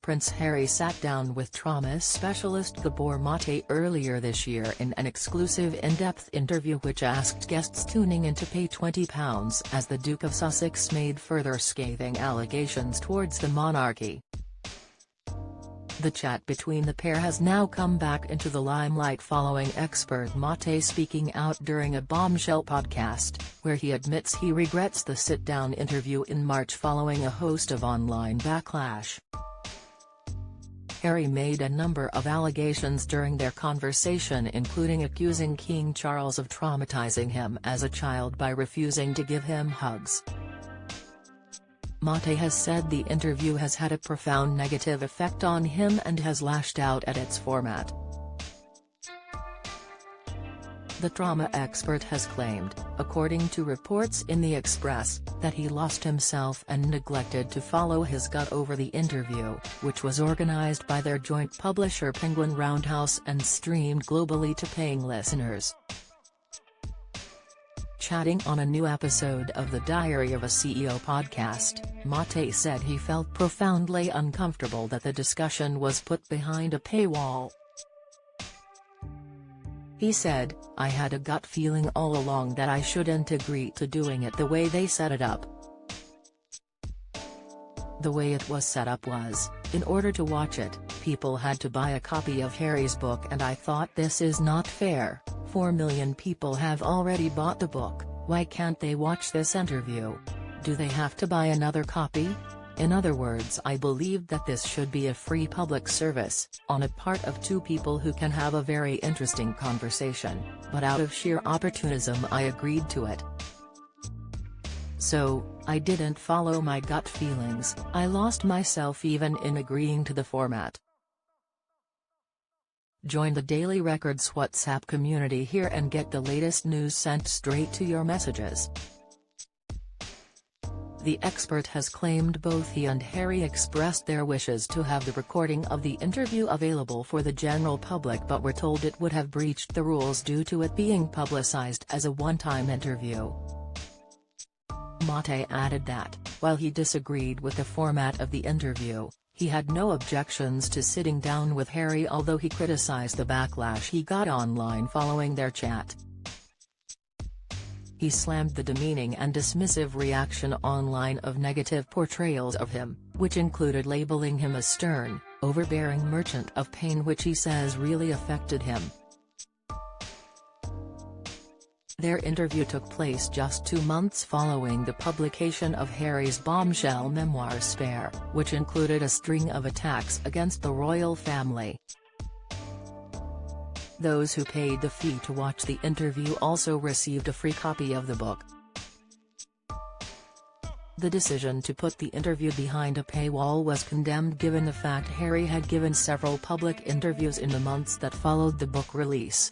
Prince Harry sat down with trauma specialist Gabor Mate earlier this year in an exclusive in-depth interview which asked guests tuning in to pay £20 as the Duke of Sussex made further scathing allegations towards the monarchy. The chat between the pair has now come back into the limelight following expert Mate speaking out during a bombshell podcast, where he admits he regrets the sit-down interview in March following a host of online backlash. Harry made a number of allegations during their conversation, including accusing King Charles of traumatizing him as a child by refusing to give him hugs. Mate has said the interview has had a profound negative effect on him and has lashed out at its format. The trauma expert has claimed, according to reports in The Express, that he lost himself and neglected to follow his gut over the interview, which was organized by their joint publisher Penguin Roundhouse and streamed globally to paying listeners. Chatting on a new episode of the Diary of a CEO podcast, Mate said he felt profoundly uncomfortable that the discussion was put behind a paywall. He said, "I had a gut feeling all along that I shouldn't agree to doing it the way they set it up. The way it was set up was, in order to watch it, people had to buy a copy of Harry's book, and I thought this is not fair. 4 million people have already bought the book, why can't they watch this interview? Do they have to buy another copy? In other words, I believed that this should be a free public service, on a part of two people who can have a very interesting conversation, but out of sheer opportunism I agreed to it. So, I didn't follow my gut feelings, I lost myself even in agreeing to the format." Join the Daily Record's WhatsApp community here and get the latest news sent straight to your messages. The expert has claimed both he and Harry expressed their wishes to have the recording of the interview available for the general public, but were told it would have breached the rules due to it being publicized as a one-time interview. Mate added that, while he disagreed with the format of the interview, he had no objections to sitting down with Harry, although he criticized the backlash he got online following their chat. He slammed the demeaning and dismissive reaction online of negative portrayals of him, which included labeling him a stern, overbearing merchant of pain, which he says really affected him. Their interview took place just 2 months following the publication of Harry's bombshell memoir Spare, which included a string of attacks against the royal family. Those who paid the fee to watch the interview also received a free copy of the book. The decision to put the interview behind a paywall was condemned given the fact Harry had given several public interviews in the months that followed the book release.